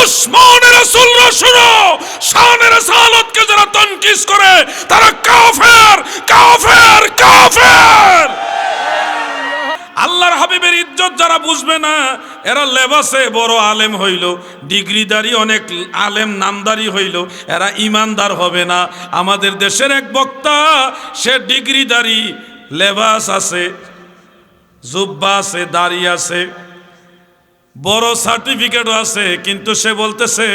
দুশমনে রাসূলরা শুনো, শানে রাসালাতকে যারা তানকিস করে তারা কাফের কাফের কাফের। আল্লাহর হাবিবের ইজ্জত যারা বুঝবে না, এরা লেবাসে বড় আলেম হইল, ডিগ্রিদারি অনেক আলেম নামদারি হইল, এরা ইমানদার হবে না। আমাদের দেশের এক বক্তা, সে ডিগ্রিদারি, লেবাস আছে, জুব্বা আছে, দাড়ি আছে, বড় সার্টিফিকেটও আছে, কিন্তু সে বলতেছে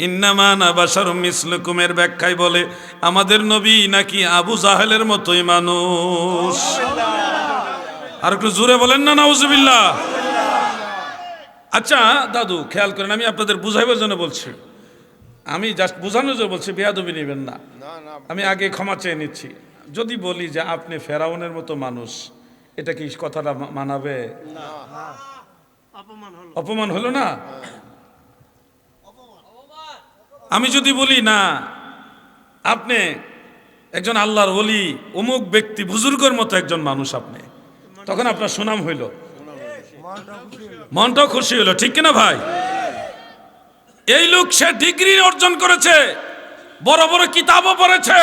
ইন্নামা আনা বাশারুম মিসলুকুম, এর ব্যাখ্যায় বলে আমাদের নবী নাকি আবু জাহেলের মতোই মানুষ। আর একটু জোরে বলেন না নাউজুবিল্লাহ। আচ্ছা দাদু খেয়াল করেন, আমি আপনাদের বুঝাইবার জন্য বলছি, আমি জাস্ট বোঝানোর জন্য বলছি, বেয়াদবি নেবেন না। আমি আগে ক্ষমা চেয়ে নিচ্ছি। যদি বলি যে আপনি ফেরাউনের মতো মানুষ, এটা কি কথাটা মানাবে? অপমান হলো না? আমি যদি বলি না আপনি একজন আল্লাহর ওলি, অমুক ব্যক্তি, বুজুর্গের মতো একজন মানুষ আপনি, তখন আপনার সুনাম হইল, মনটাও খুশি হইল, ঠিক কিনা ভাই? এই লোক সে ডিগ্রি অর্জন করেছে, বড় বড় কিতাবও পড়েছে,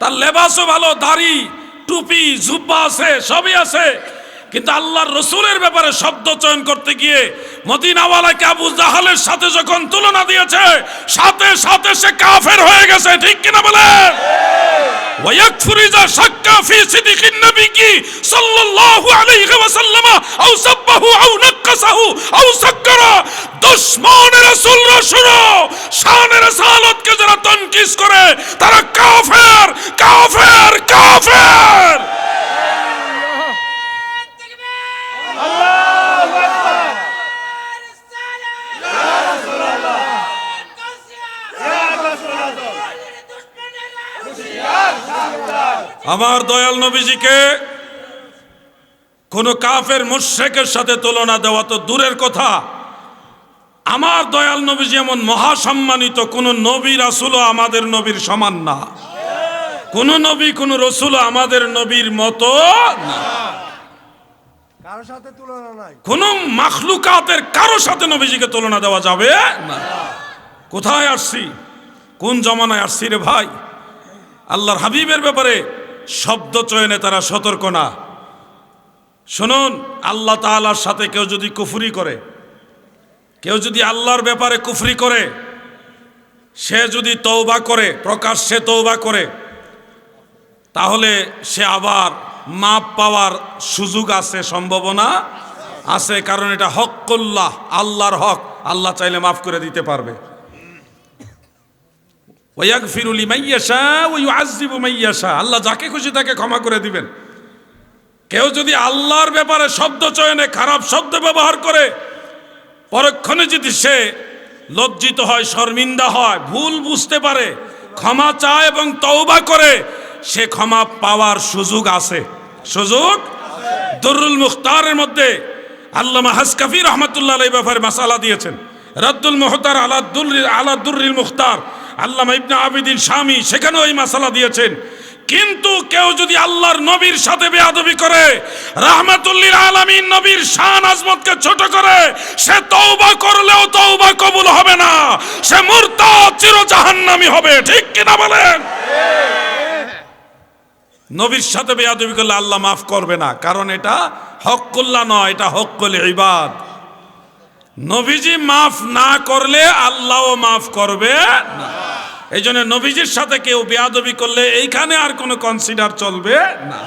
তার লেবাসও ভালো, দাড়ি টুপি জুব্বা আছে, সবই আছে, কিন্তু আল্লাহর রসুলের ব্যাপারে শব্দ চয়ন করতে গিয়ে মদিনাওয়ালাকে আবু জাহালের সাথে যখন তুলনা দিয়েছে, সাথে সাথে সে কাফের হয়ে গেছে, ঠিক কিনা বলেন? ويكفر إذا شك في صدق النبي صلى الله عليه وسلم أو سبه أو نقصه أو سكر। দুশমন রাসূলরা শুনো, শানে রাসালাতকে যারা তানকিস করে তারা কাফের কাফের কাফের। আমার দয়াল নবীজিকে কোন কাফের মুশরিকের সাথে তুলনা দেওয়া তো দূরের কথা, আমার দয়াল নবীজি এমন মহাসম্মানিত, কোন নবী রাসূলও আমাদের নবীর সমান না, কোন নবী কোন রাসূলও আমাদের নবীর মতো না, কারো সাথে তুলনা নাই, কোন মাখলুকাতের কারো সাথে নবীজিকে তুলনা দেওয়া যাবে না। কোথায় আসছি, কোন জমানায় আসছি রে ভাই? আল্লাহর হাবিবের ব্যাপারে শব্দ চয়নে তারা সতর্ক না। শুনুন, আল্লাহ তাআলার সাথে কেউ যদি কুফরি করে, কেউ যদি আল্লাহর ব্যাপারে কুফরি করে, সে যদি তওবা করে, প্রকাশ্যে তওবা করে, তাহলে সে আবার মাপ পাওয়ার সুযোগ আছে, সম্ভাবনা আছে, কারণ এটা হক্কুল্লাহ, আল্লাহর হক, আল্লাহ চাইলে মাফ করে দিতে পারবে। ওয়াগফিরু লিমান ইয়াশা ওয়া ইউআযযিবু মান ইয়াশা, আল্লাহ যাকে খুশি তাকে ক্ষমা করে দিবেন। কেউ যদি আল্লাহর ব্যাপারে শব্দ চয়নে খারাপ শব্দ ব্যবহার করে, পরক্ষণে যদি সে লজ্জিত হয়, শর্মিন্দা হয়, ভুল বুঝতে পারে, ক্ষমা চায় এবং তওবা করে, সে ক্ষমা পাওয়ার সুযোগ আছে, সুযোগ। দুরুল মুখতারের মধ্যে আল্লামা হাসকাফি রাহমাতুল্লাহ আলাইহি ব্যাপারে মাসালা দিয়েছেন, রাদ্দুল মুহতার আলা দুররিল মুখতার আল্লামা ইবনে আবিদিন শামী সেখানেও এই মাসালা দিয়েছেন। কিন্তু কেউ যদি আল্লাহর নবীর সাথে বেয়াদবি করে, রাহমাতুল লিল আলামিন নবীর শান আজমতকে ছোট করে, সে তওবা করলেও তওবা কবুল হবে না, সে মুরতাদ, চির জাহান্নামী হবে, ঠিক কিনা বলেন? নবীর সাথে বেয়াদবি করলে আল্লাহ মাফ করবে না, কারণ এটা হক্কুল্লাহ নয়, এটা হক্কুল ইবাদ। নবীজি মাফ না করলে আল্লাহও মাফ করবে না। এই জন্য নবীজির সাথে কেউ বেয়াদবি করলে এইখানে আর কোনো কনসিডার চলবে না।